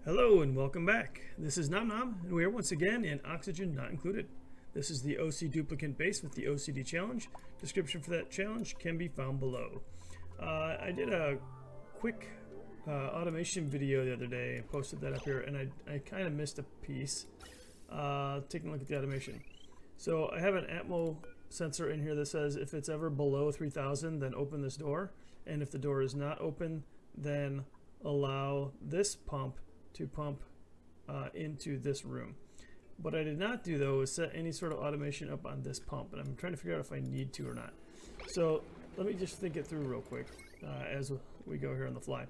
Hello and welcome back. This is Nom Nom, and we are once again in Oxygen Not Included. This is the O.C.Duplicant base with the OCD challenge. Description for that challenge can be found below. I did a quick automation video the other day and posted that up here, and I kind of missed a piece. Taking a look at the automation. So I have an Atmo sensor in here that says if it's ever below 3000, then open this door, and if the door is not open, then allow this pump to pump into this room. What I did not do though is set any sort of automation up on this pump, and I'm trying to figure out if I need to or not. So let me just think it through real quick as we go here on the fly.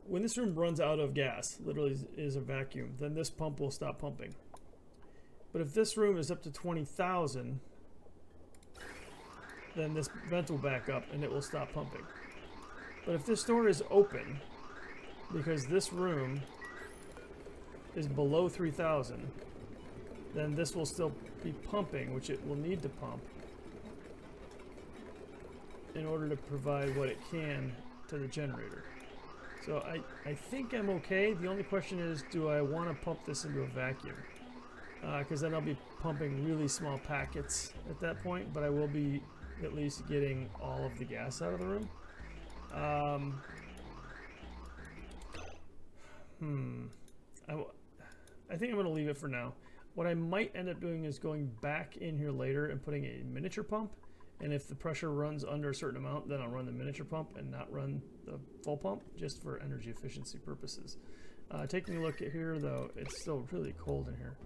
When this room runs out of gas, literally is a vacuum, then this pump will stop pumping. But if this room is up to 20,000, then this vent will back up and it will stop pumping. But if this door is open, because this room is below 3,000, then this will still be pumping, which it will need to pump in order to provide what it can to the generator. So I think I'm okay. The only question is, do I want to pump this into a vacuum? Because then I'll be pumping really small packets at that point, but I will be at least getting all of the gas out of the room. I think I'm going to leave it for now. What I might end up doing is going back in here later and putting a miniature pump, and if the pressure runs under a certain amount, then I'll run the miniature pump and not run the full pump, just for energy efficiency purposes. Taking a look at here though, it's still really cold in here.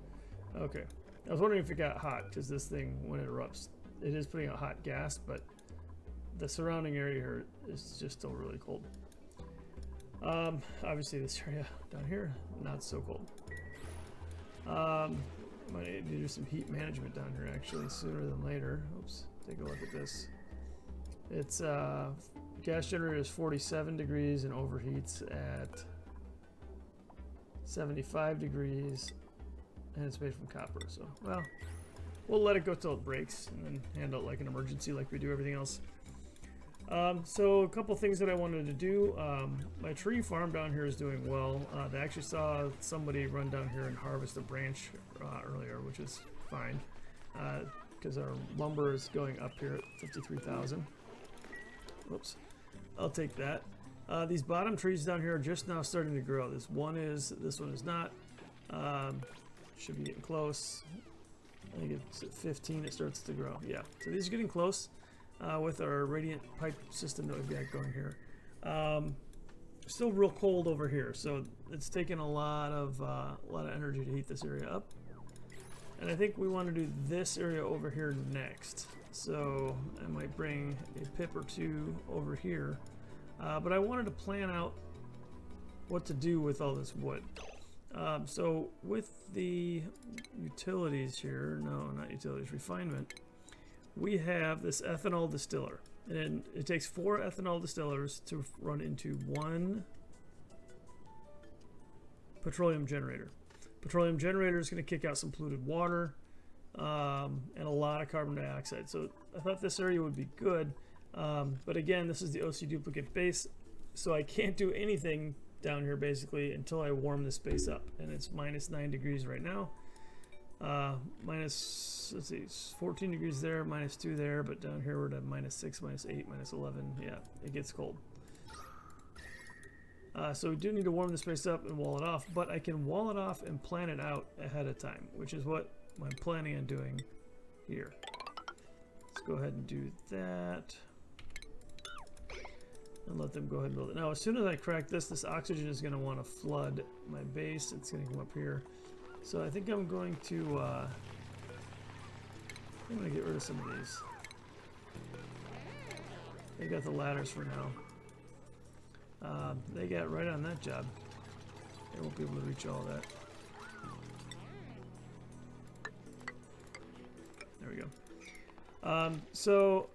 Okay, I was wondering if it got hot, because this thing, when it erupts, it is putting out hot gas, but the surrounding area here is just still really cold. Obviously this area down here, not so cold. Might need to do some heat management down here actually sooner than later. Oops, take a look at this. It's gas generator is 47 degrees and overheats at 75 degrees, and it's made from copper. So, well, we'll let it go till it breaks and then handle it like an emergency like we do everything else. So a couple things that I wanted to do. My tree farm down here is doing well. They actually saw somebody run down here and harvest a branch earlier, which is fine, because our lumber is going up here at 53,000. Whoops, I'll take that. These bottom trees down here are just now starting to grow. This one is not. Should be getting close. I think it's at 15 it starts to grow. Yeah, so these are getting close. With our radiant pipe system that we've got going here. Still real cold over here, so it's taking a lot of energy to heat this area up. And I think we want to do this area over here next. So I might bring a pip or two over here. But I wanted to plan out what to do with all this wood. So with the utilities here, no, not utilities, refinement, we have this ethanol distiller, and it takes 4 ethanol distillers to run into 1 petroleum generator. Petroleum generator is going to kick out some polluted water and a lot of carbon dioxide. So I thought this area would be good, but again, this is the O.C.Duplicant base, so I can't do anything down here basically until I warm this base up, and it's minus 9 degrees right now. Minus, let's see, 14 degrees there, minus 2 there, but down here we're at minus 6, minus 8, minus 11. Yeah, it gets cold. So we do need to warm this space up and wall it off, but I can wall it off and plan it out ahead of time, which is what I'm planning on doing here. Let's go ahead and do that. And let them go ahead and build it. Now, as soon as I crack this, this oxygen is going to want to flood my base. It's going to come up here. So I think I'm going to get rid of some of these. They got the ladders for now. They got right on that job. They won't be able to reach all that. There we go. So,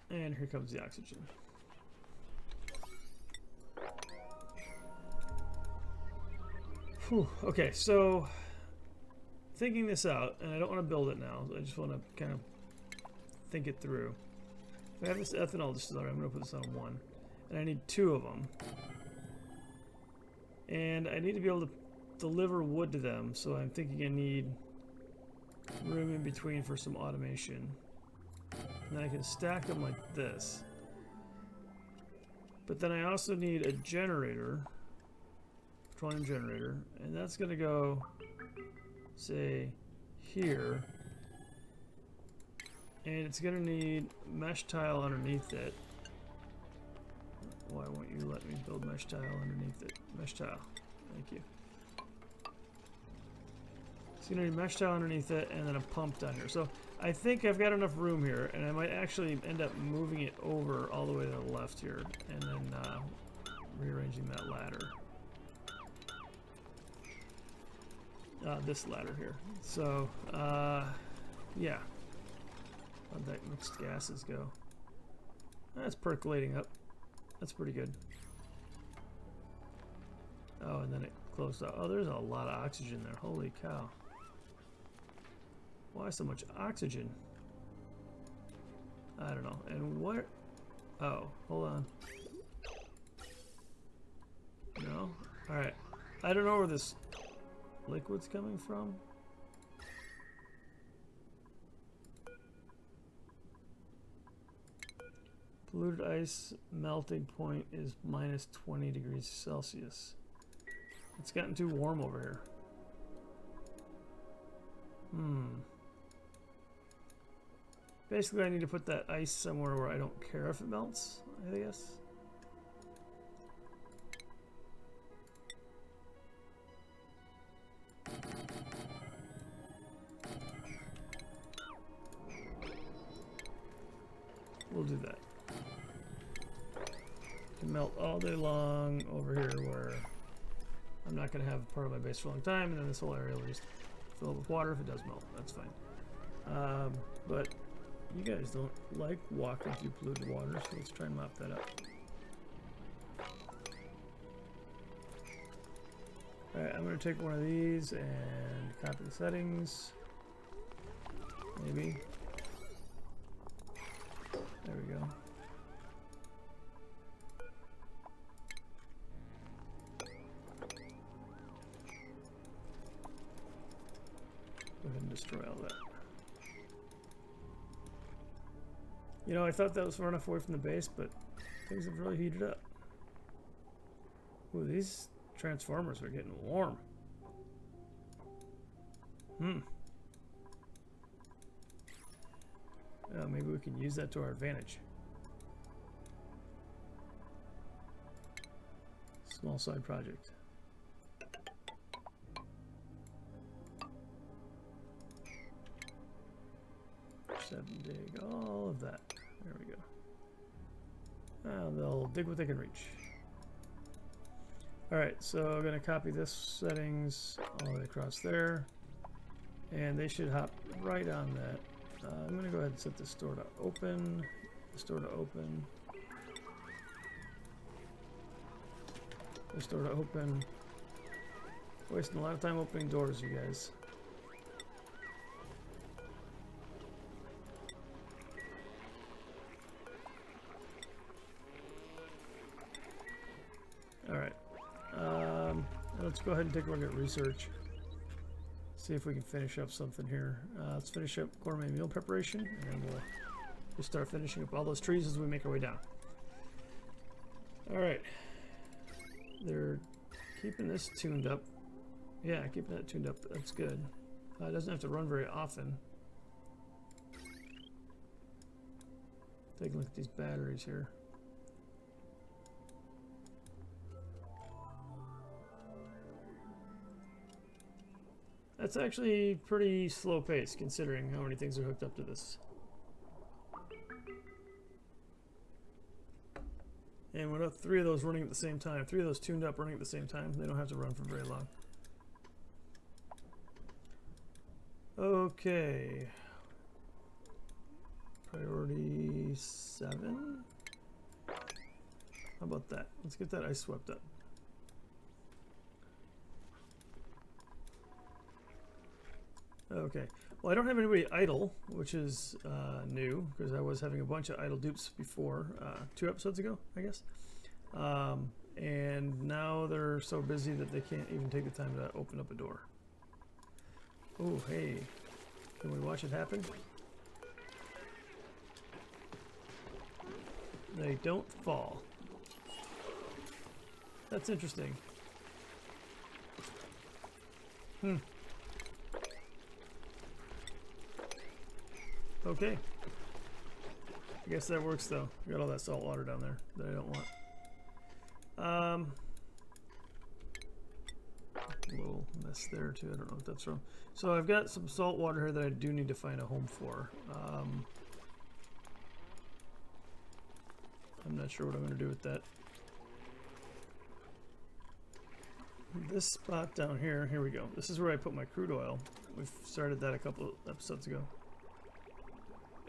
and here comes the oxygen. Whew, okay, so thinking this out, and I don't want to build it now, I just want to kind of think it through. If I have this ethanol distiller, I'm going to put this on 1, and I need 2 of them. And I need to be able to deliver wood to them, so I'm thinking I need room in between for some automation. And I can stack them like this. But then I also need a generator, petroleum generator, and that's going to go, say, here. And it's going to need mesh tile underneath it. Why won't you let me build mesh tile underneath it? Mesh tile. Thank you. It's going to need mesh tile underneath it and then a pump down here. So I think I've got enough room here, and I might actually end up moving it over all the way to the left here and then rearranging that ladder. This ladder here. So, yeah. How'd that mixed gases go? That's percolating up. That's pretty good. Oh, and then it closed out. Oh, there's a lot of oxygen there. Holy cow. Why so much oxygen? I don't know. And what? Oh, hold on. No? Alright. I don't know where this liquid's coming from. Polluted ice melting point is minus 20 degrees Celsius. It's gotten too warm over here. Basically, I need to put that ice somewhere where I don't care if it melts, I guess. We'll do that. Can melt all day long over here where I'm not going to have part of my base for a long time, and then this whole area will just fill with water if it does melt. That's fine. But you guys don't like walking through polluted water, so let's try and mop that up. Alright, I'm going to take one of these and copy the settings. Maybe. There we go. Go ahead and destroy all that. You know, I thought that was far enough away from the base, but things have really heated up. Ooh, these transformers are getting warm. Maybe we can use that to our advantage. Small side project. Dig all of that. There we go. They'll dig what they can reach. Alright, so I'm going to copy this settings all the way across there. And they should hop right on that. I'm going to go ahead and set the store to open. The store to open. The store to open. Wasting a lot of time opening doors, you guys. Alright. Let's go ahead and take a look at research. See if we can finish up something here. Let's finish up gourmet meal preparation, and then we'll just start finishing up all those trees as we make our way down. Alright. They're keeping this tuned up. Yeah, keeping that tuned up. That's good. It doesn't have to run very often. Take a look at these batteries here. That's actually pretty slow pace considering how many things are hooked up to this. And we're not 3 of those running at the same time. 3 of those tuned up running at the same time. They don't have to run for very long. Okay. Priority 7. How about that? Let's get that ice swept up. Okay, well I don't have anybody idle, which is new, because I was having a bunch of idle dupes before, 2 episodes ago, I guess. And now they're so busy that they can't even take the time to open up a door. Oh, hey. Can we watch it happen? They don't fall. That's interesting. Okay. I guess that works though. Got all that salt water down there that I don't want. A little mess there too. I don't know what that's from. So I've got some salt water here that I do need to find a home for. I'm not sure what I'm going to do with that. This spot down here, here we go. This is where I put my crude oil. We've started that a couple episodes ago.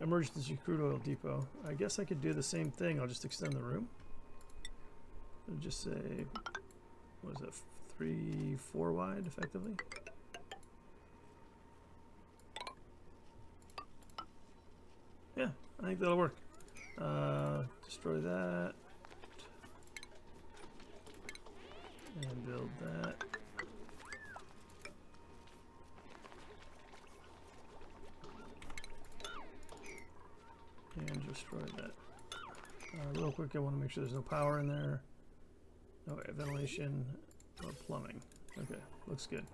Emergency crude oil depot. I guess I could do the same thing. I'll just extend the room. I'll just say, what is that, 3, 4 wide effectively? Yeah, I think that'll work. Destroy that. And build that. And destroy that. Real quick, I want to make sure there's no power in there. No ventilation or plumbing. Okay, looks good.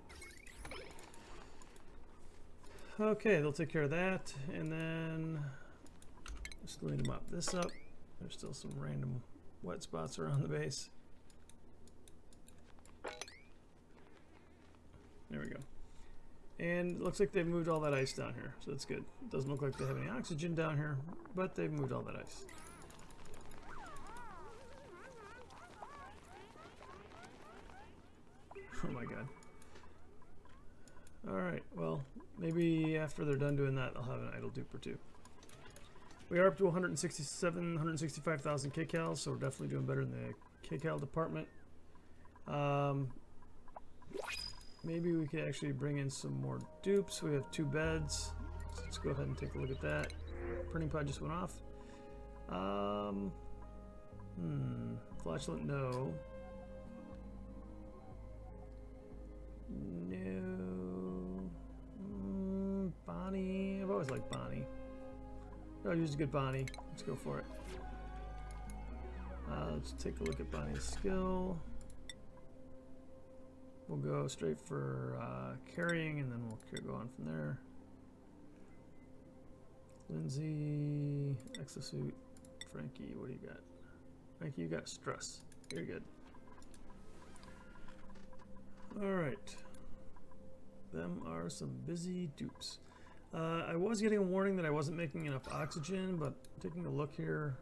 Okay, they'll take care of that. And then just going to mop this up. There's still some random wet spots around the base. There we go. And it looks like they've moved all that ice down here, so that's good. It doesn't look like they have any oxygen down here, but they've moved all that ice. Oh my god. Alright, well, maybe after they're done doing that, I'll have an idle dupe or two. We are up to 165,000 kcals, so we're definitely doing better in the kcal department. Maybe we could actually bring in some more dupes. We have 2 beds. So let's go ahead and take a look at that. Printing pod just went off. Flatulent, no. No. Bonnie. I've always liked Bonnie. I'll use a good Bonnie. Let's go for it. Let's take a look at Bonnie's skill. We'll go straight for carrying, and then we'll go on from there. Lindsay, exosuit. Frankie, what do you got? Frankie, you got stress. Very good. Alright. Them are some busy dupes. I was getting a warning that I wasn't making enough oxygen, but taking a look here,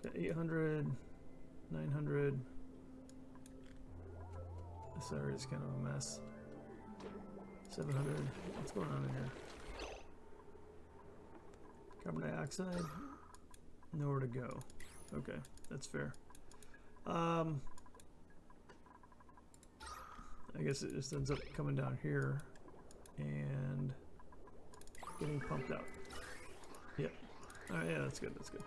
got 800, 900. This area is kind of a mess. 700. What's going on in here? Carbon dioxide. Nowhere to go. Okay, that's fair. I guess it just ends up coming down here and getting pumped out. Yep. Alright, yeah, that's good, that's good.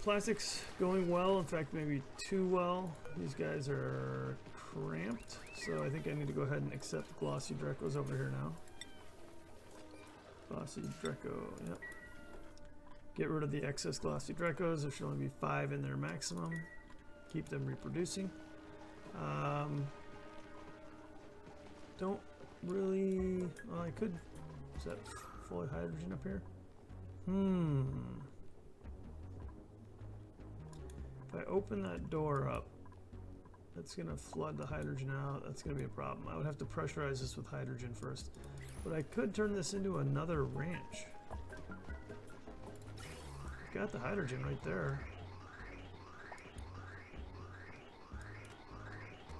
Plastics going well, in fact maybe too well. These guys are cramped, so I think I need to go ahead and accept glossy Drecos over here now. Glossy Dreco, yep. Get rid of the excess glossy Drecos. There should only be 5 in their maximum. Keep them reproducing. Don't really, well I could, is that full of hydrogen up here? If I open that door up, that's gonna flood the hydrogen out. That's gonna be a problem. I would have to pressurize this with hydrogen first. But I could turn this into another ranch. Got the hydrogen right there.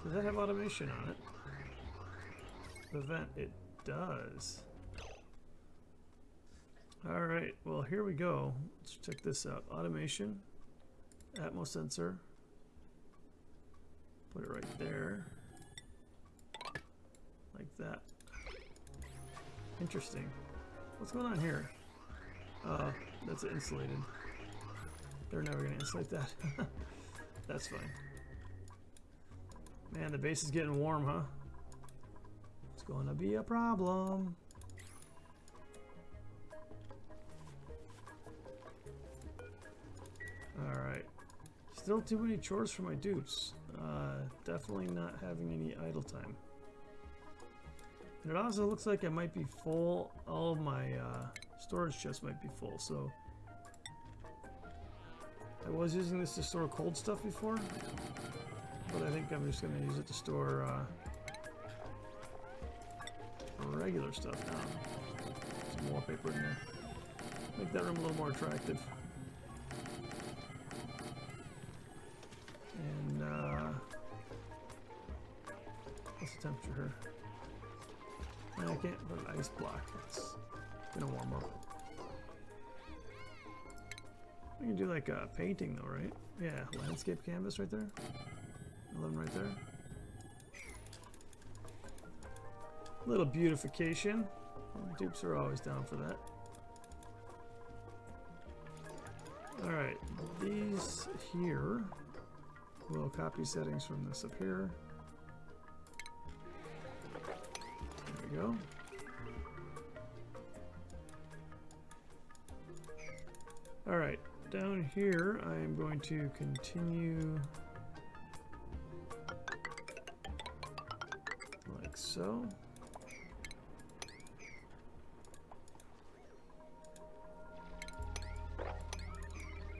Does that have automation on it? The vent, it does. Alright, well here we go. Let's check this out. Automation. Atmos sensor. Put it right there. Like that. Interesting. What's going on here? That's insulated. They're never going to insulate that. That's fine. Man, the base is getting warm, huh? It's gonna be a problem. Alright. Still too many chores for my dupes. Definitely not having any idle time. And it also looks like I might be full. All of my storage chests might be full, so I was using this to store cold stuff before, but I think I'm just going to use it to store regular stuff now. Some wallpaper in there. Make that room a little more attractive. And what's the temperature here? I can't put an ice block. It's gonna warm up. We can do like a painting though, right? Yeah, landscape canvas right there. 11 right there. Little beautification. Dupes are always down for that. Alright, these here will copy settings from this up here. There we go. Alright, down here I am going to continue like so.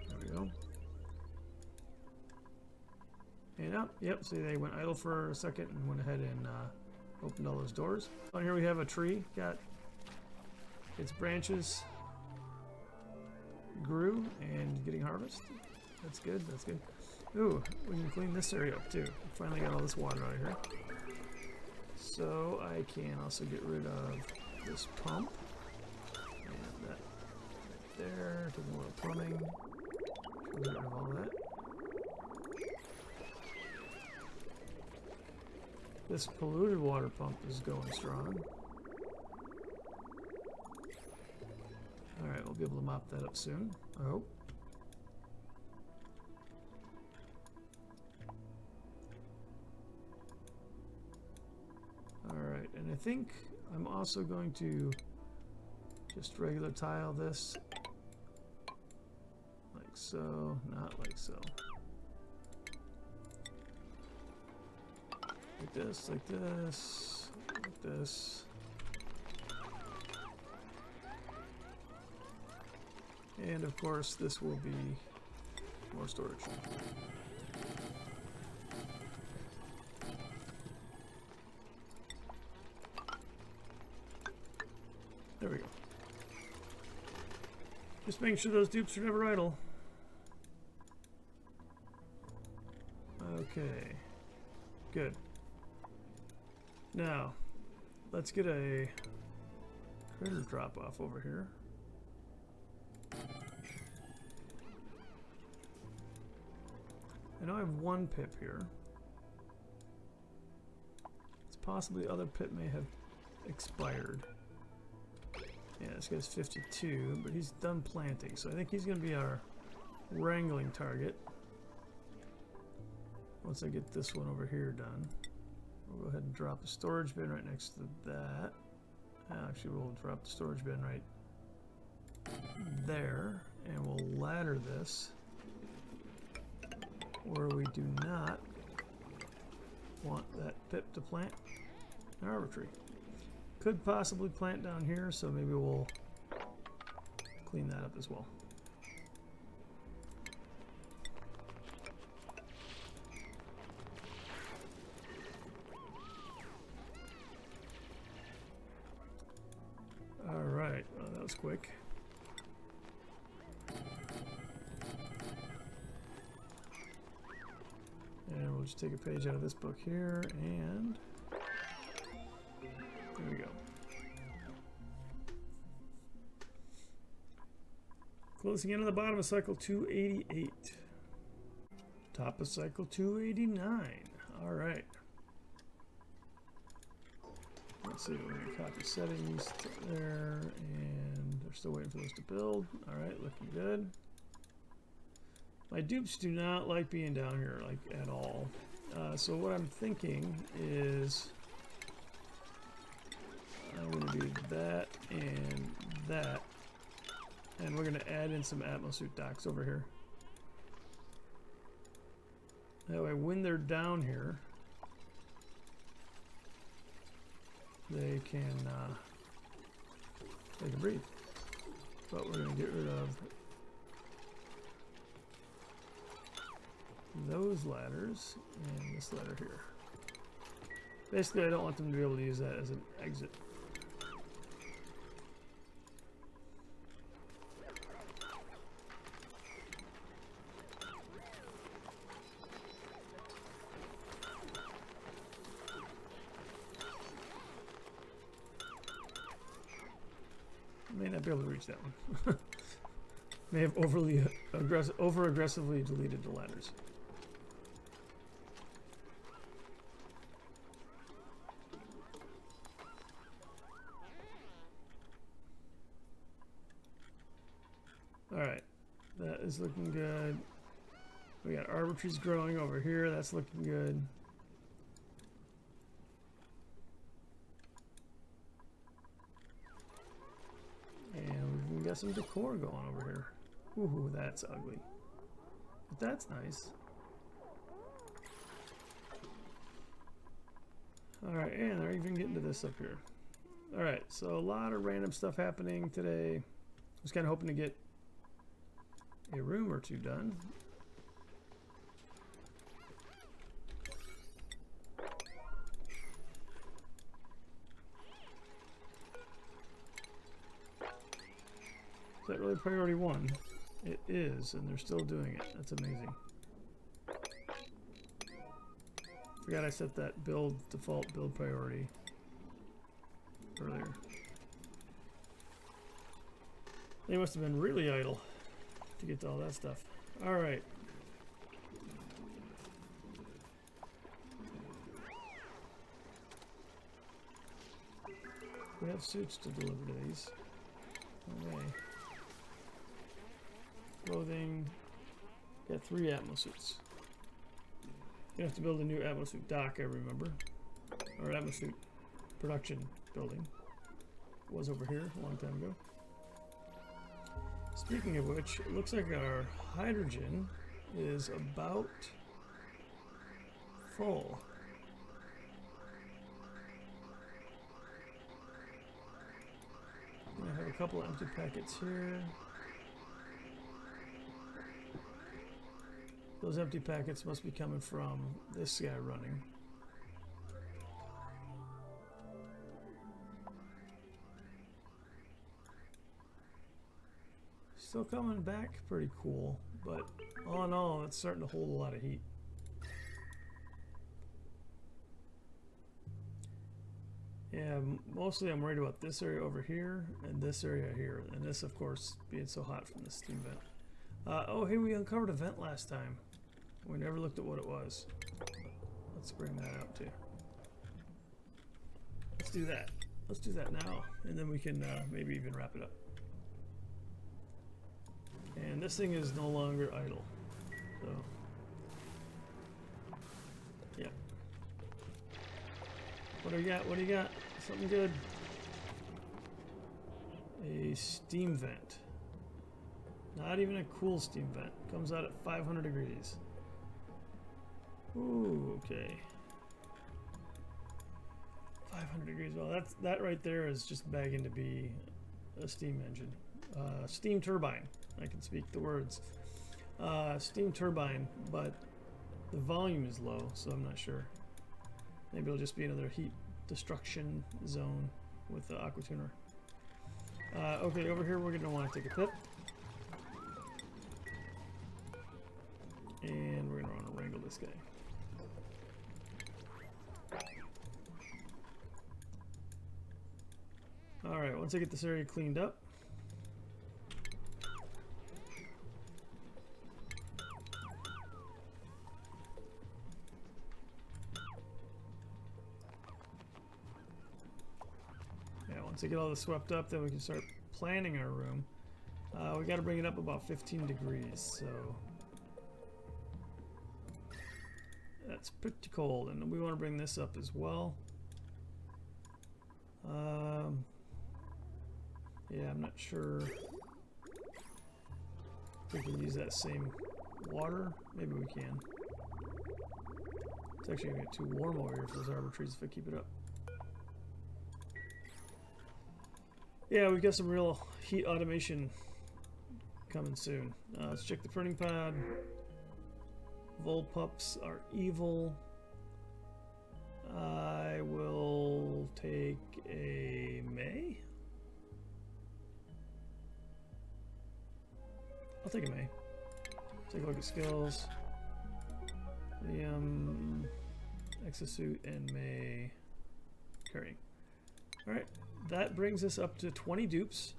There we go. And up, yep, see they went idle for a second and went ahead and opened all those doors. On here we have a tree, got its branches grew and getting harvested. That's good, that's good. Ooh, we can clean this area up too. Finally got all this water out of here. So I can also get rid of this pump. And that right there, taking a little plumbing. Get rid of all that. This polluted water pump is going strong. Alright, we'll be able to mop that up soon, I hope. Alright, and I think I'm also going to just regular tile this. Like so, not like so. Like this, like this, like this. And of course, this will be more storage. There we go. Just making sure those dupes are never idle. Okay, good. Now, let's get a critter drop off over here. I know I have one pip here. It's possibly other pip may have expired. Yeah, this guy's 52, but he's done planting, so I think he's going to be our wrangling target. Once I get this one over here done, we'll go ahead and drop the storage bin right next to that. Actually, we'll drop the storage bin right there, and we'll ladder this where we do not want that pip to plant an arbor tree. Could possibly plant down here, so maybe we'll clean that up as well. All right, well, that was quick. And we'll just take a page out of this book here, and there we go. Closing in on the bottom of cycle 288. Top of cycle 289. All right. Let's see, we're going to copy settings to there, and they're still waiting for those to build. All right, looking good. My dupes do not like being down here, like, at all. So what I'm thinking is I'm going to do that and that. And we're going to add in some atmosuit docks over here. That way when they're down here, they can breathe. But we're going to get rid of those ladders and this ladder here. Basically, I don't want them to be able to use that as an exit. May not be able to reach that one. May have over aggressively deleted the ladders. Alright, that is looking good. We got arbor trees growing over here, that's looking good. And we've got some decor going over here. Ooh, that's ugly. But that's nice. Alright, and they're even getting to this up here. Alright, so a lot of random stuff happening today. I was kind of hoping to get a room or two done. Is that really priority 1? It is, and they're still doing it. That's amazing. Forgot I set that default build priority earlier. They must have been really idle to get to all that stuff. All right. We have suits to deliver to these. Okay. Clothing. Got 3 atmosuits. You have to build a new atmosuit dock, I remember. Or atmosuit production building. It was over here a long time ago. Speaking of which, it looks like our hydrogen is about full. I have a couple of empty packets here. Those empty packets must be coming from this guy running. Still coming back pretty cool, but all in all, it's starting to hold a lot of heat. Yeah, mostly I'm worried about this area over here and this area here, and this, of course, being so hot from the steam vent. Oh, hey, we uncovered a vent last time. We never looked at what it was. Let's bring that out too. Let's do that. Let's do that now, and then we can maybe even wrap it up. And this thing is no longer idle. So, yeah. What do you got? What do you got? Something good. A steam vent. Not even a cool steam vent. Comes out at 500 degrees. Ooh, okay. 500 degrees. Well, that right there is just begging to be a steam engine. Steam turbine. I can speak the words. Steam turbine, but the volume is low, so I'm not sure. Maybe it'll just be another heat destruction zone with the aqua tuner. Okay, over here we're going to want to take a pip. And we're going to want to wrangle this guy. Alright, once I get this area cleaned up, once I get all this swept up, then we can start planning our room. We got to bring it up about 15 degrees, so That's pretty cold, and we want to bring this up as well. Yeah, I'm not sure if we can use that same water. Maybe we can. It's actually going to get too warm over here for those arbor trees if I keep it up. Yeah, we've got some real heat automation coming soon. Let's check the printing pod. Volpups are evil. I will take a May. I'll take a May. Take a look at skills. Liam, exosuit, and May carrying. Alright, that brings us up to 20 dupes.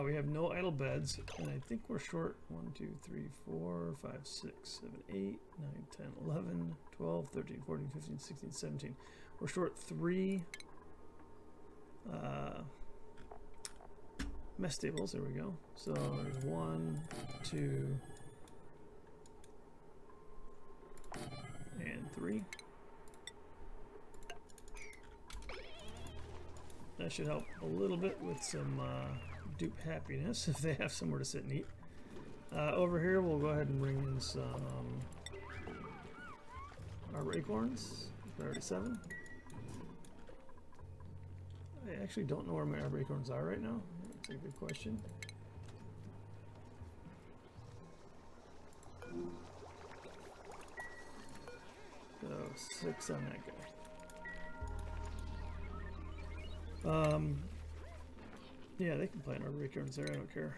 We have no idle beds, and I think we're short 1, 2, 3, 4, 5, 6, 7, 8, 9, 10, 11, 12, 13, 14, 15, 16, 17. We're short 3 mess tables. There we go. So there's 1, 2, and 3. That should help a little bit with some dupe happiness if they have somewhere to sit and eat. Over here we'll go ahead and bring in some arbor acorns. Priority 7. I actually don't know where my arbor acorns are right now. That's a good question. So 6 on that guy. Yeah, they can plant arbor acorns there, I don't care.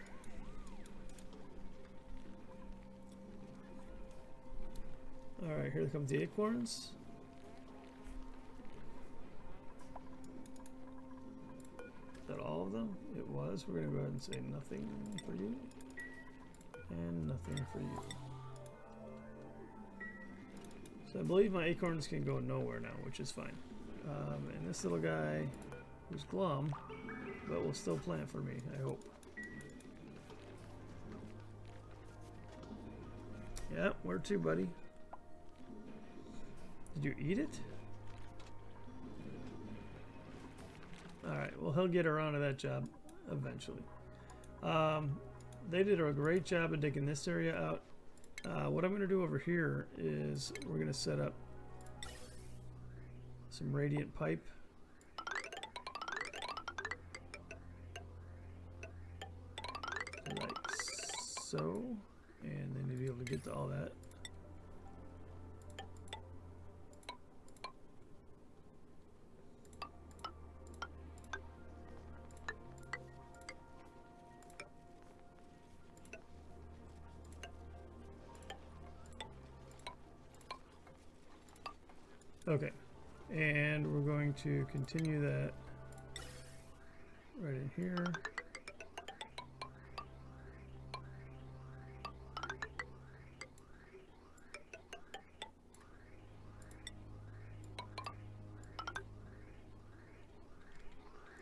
Alright, here comes the acorns. Is that all of them? It was. We're going to go ahead and say nothing for you. And nothing for you. So I believe my acorns can go nowhere now, which is fine. And this little guy, who's glum, but will still plant for me, I hope. Yeah, where to, buddy? Did you eat it? Alright, well, he'll get around to that job eventually. They did a great job of digging this area out. What I'm going to do over here is we're going to set up some radiant pipe. Like so. And then you'll be able to get to all that. Okay, and we're going to continue that right in here.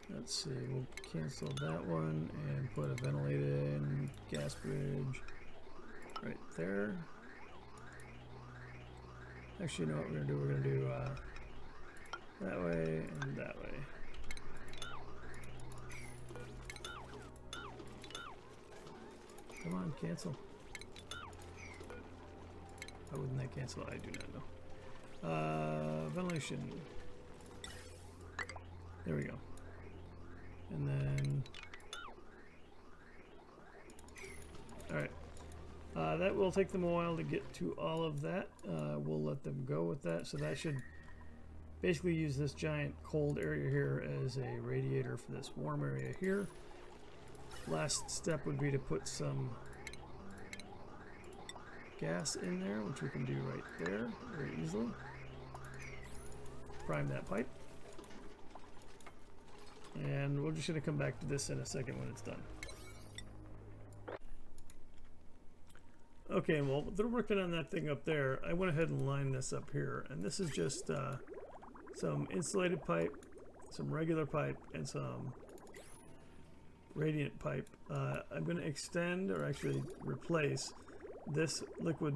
Let's see, we'll cancel that one and put a ventilated gas bridge right there. Actually, you know what we're going to do? We're going to do that way and that way. Come on, cancel. Why wouldn't that cancel? I do not know. Ventilation. There we go. And then... Alright. That will take them a while to get to all of that. We'll let them go with that. So that should basically use this giant cold area here as a radiator for this warm area here. Last step would be to put some gas in there, which we can do right there very easily. Prime that pipe. And we're just going to come back to this in a second when it's done. Okay, well, they're working on that thing up there. I went ahead and lined this up here, and this is just some insulated pipe, some regular pipe, and some radiant pipe. I'm going to extend, or actually replace, this liquid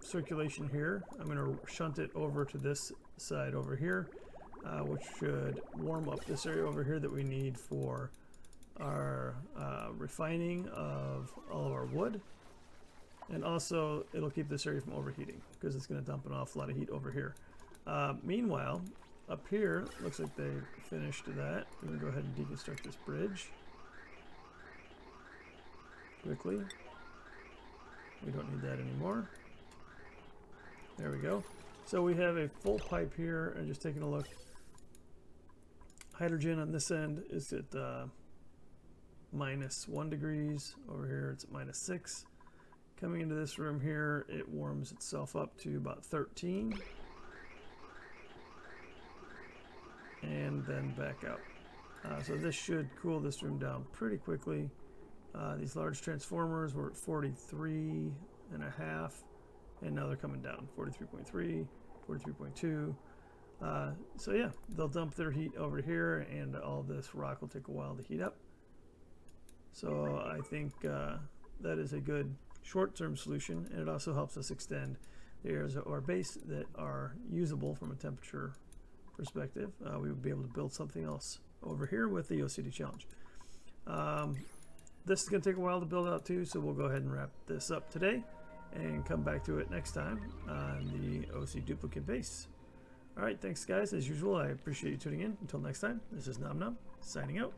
circulation here. I'm going to shunt it over to this side over here, which should warm up this area over here that we need for our refining of all of our wood. And also, it'll keep this area from overheating because it's going to dump an awful lot of heat over here. Meanwhile, up here, looks like they finished that. We're going to go ahead and deconstruct this bridge quickly. We don't need that anymore. There we go. So we have a full pipe here, and just taking a look. Hydrogen on this end is at -1 degrees. Over here it's at -6. Coming into this room here, it warms itself up to about 13. And then back out. So this should cool this room down pretty quickly. These large transformers were at 43.5, and now they're coming down, 43.3, 43.2. So yeah, they'll dump their heat over here, and all this rock will take a while to heat up. So I think that is a good short-term solution, and it also helps us extend the areas of our base that are usable from a temperature perspective. We would be able to build something else over here with the OCD challenge. This is going to take a while to build out too, so we'll go ahead and wrap this up today and come back to it next time on the O.C.Duplicant base. Alright, thanks guys. As usual, I appreciate you tuning in. Until next time, this is Nom Nom, signing out.